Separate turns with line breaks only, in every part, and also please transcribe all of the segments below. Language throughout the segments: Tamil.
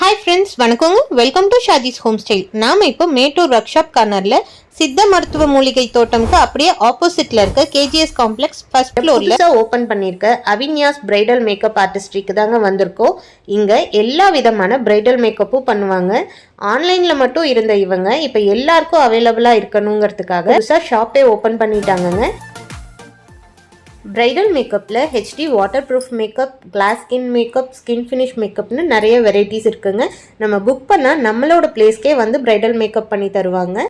Hi friends, வணக்கங்க. Welcome to Shaji's home style. நாம இப்போ மேட்டூர் ஒர்க்ஷாப் கார்னர்ல சித்த மருத்துவ மூலிகை தோட்டம்க்கு அப்படியே ஆப்போசிட்ல இருக்க கேஜிஎஸ் காம்ப்ளெக்ஸ் ஃபர்ஸ்ட் ஃப்ளோர்ல ஓபன் பண்ணிருக்க அவின்யாஸ் பிரைடல் மேக்கப் ஆர்டிஸ்ட்ரிக்கு தாங்க வந்திருக்கோம். இங்க எல்லா விதமான பிரைடல் மேக்கப்பும் பண்ணுவாங்க. ஆன்லைன்ல மட்டும் இருந்த இவங்க இப்போ எல்லாருக்கும் அவைலபிளா இருக்கணுங்கிறதுக்காக புதுசா ஷாப்பே ஓபன் பண்ணிட்டாங்கங்க. பிரைடல் மேக்கப்பில் HD waterproof makeup, glass skin makeup, skin finish மேக்கப்னு நிறைய வெரைட்டிஸ் இருக்குங்க. நம்ம புக் பண்ணால் நம்மளோட பிளேஸ்க்கே வந்து பிரைடல் மேக்கப் பண்ணி தருவாங்க.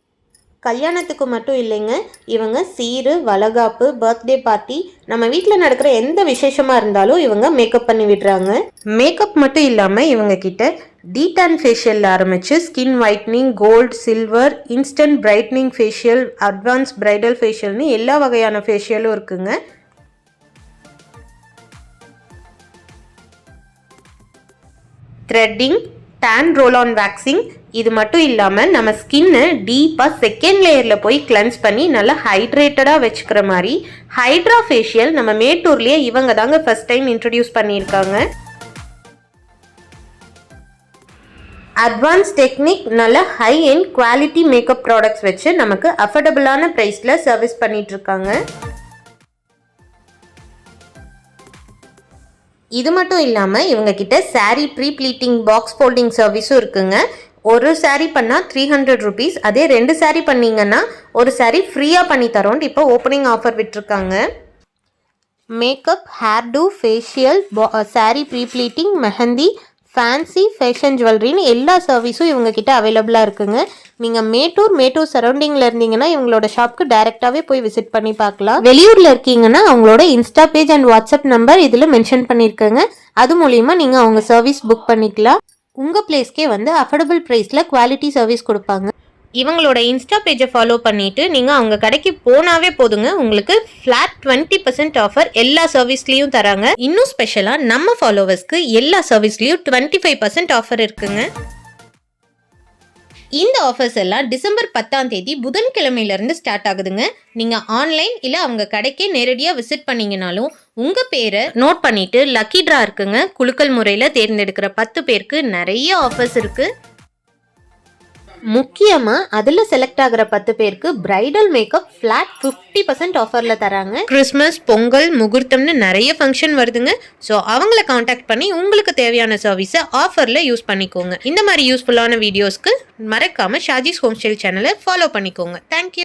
கல்யாணத்துக்கு மட்டும் இல்லைங்க, இவங்க சீரு, வளகாப்பு, பர்த்டே பார்ட்டி, நம்ம வீட்டில் நடக்கிற எந்த விசேஷமாக இருந்தாலும் இவங்க மேக்கப் பண்ணி விடுறாங்க. மேக்கப் மட்டும் இல்லாமல் இவங்க கிட்ட டீடான் ஃபேஷியல் ஆரம்பித்து skin whitening, gold, silver, instant brightening facial, advance bridal ஃபேஷியல்னு எல்லா வகையான ஃபேஷியலும் இருக்குங்க. Threading, tan roll on waxing, இது மட்டும் இல்லாமல் நம்ம ஸ்கின்னை டீப்பாக செகண்ட் லேயரில் போய் கிளென்ஸ் பண்ணி நல்லா ஹைட்ரேட்டடாக வச்சுக்கிற மாதிரி ஹைட்ரா ஃபேஷியல் நம்ம மேட்டூர்லேயே இவங்க தாங்க ஃபர்ஸ்ட் டைம் இன்ட்ரடியூஸ் பண்ணியிருக்காங்க. அட்வான்ஸ் டெக்னிக், நல்ல high end quality makeup products வச்சு நமக்கு அஃபோர்டபுளான ப்ரைஸில் சர்வீஸ் பண்ணிகிட்ருக்காங்க. இது மட்டும் இல்லாமல் இவங்க கிட்ட sari pre pleating, box folding சர்வீஸும் இருக்குங்க. ஒரு சாரீ பண்ணால் 300 rupees, அதே 2 சாரீ பண்ணிங்கன்னா ஒரு சாரீ ஃப்ரீயாக பண்ணி தரோன்ட்டு இப்போ ஓப்பனிங் ஆஃபர் விட்டுருக்காங்க. Makeup, hairdo, facial, sari pre pleating, mehndi, fancy, fashion ஜுவல்லரின்னு எல்லா சர்வீஸும் இவங்க கிட்ட அவைலபிளாக இருக்குங்க. நீங்கள் மேட்டூர் சரௌண்டிங்கில் இருந்தீங்கன்னா இவங்களோட ஷாப்க்கு டைரெக்டாகவே போய் விசிட் பண்ணி பார்க்கலாம். வெளியூரில் இருக்கீங்கன்னா அவங்களோட Insta page and WhatsApp number இதில் மென்ஷன் பண்ணியிருக்கேங்க. அது மூலிமா நீங்கள் அவங்க சர்வீஸ் புக் பண்ணிக்கலாம். உங்கள் பிளேஸ்க்கே வந்து அஃபோர்டபுள் ப்ரைஸில் குவாலிட்டி சர்வீஸ் கொடுப்பாங்க. இவங்களோட இன்ஸ்டா பேஜை ஃபாலோ பண்ணிவிட்டு நீங்கள் அவங்க கடைக்கு போனாவே போதுங்க, உங்களுக்கு ஃப்ளாட் 20% ஆஃபர் எல்லா சர்வீஸ்லேயும் தராங்க. இன்னும் ஸ்பெஷலாக நம்ம ஃபாலோவர்ஸ்க்கு எல்லா சர்வீஸ்லேயும் 25% ஆஃபர் இருக்குங்க. இந்த ஆஃபர்ஸ் எல்லாம் டிசம்பர் 10 புதன்கிழமையிலேருந்து ஸ்டார்ட் ஆகுதுங்க. நீங்கள் ஆன்லைன் இல்லை அவங்க கடைக்கே நேரடியாக விசிட் பண்ணிங்கனாலும் உங்கள் பேரை நோட் பண்ணிவிட்டு லக்கி ட்ரா இருக்குங்க. குலுக்கல் முறையில் தேர்ந்தெடுக்கிற 10 பேருக்கு நிறைய ஆஃபர்ஸ் இருக்குது. முக்கியமாக அதில் செலக்ட் ஆகிற 10 பேருக்கு பிரைடல் மேக்கப் ஃப்ளாட் 50% ஆஃபரில் தராங்க. கிறிஸ்மஸ், பொங்கல், முகூர்த்தம்னு நிறைய ஃபங்க்ஷன் வருதுங்க. ஸோ அவங்கள காண்டாக்ட் பண்ணி உங்களுக்கு தேவையான சர்வீஸை ஆஃபரில் யூஸ் பண்ணிக்கோங்க. இந்த மாதிரி யூஸ்ஃபுல்லான வீடியோஸ்க்கு மறக்காமல் ஷாஜிஸ் ஹோம் ஸ்டைல் சேனலை ஃபாலோ பண்ணிக்கோங்க. தேங்க்யூ.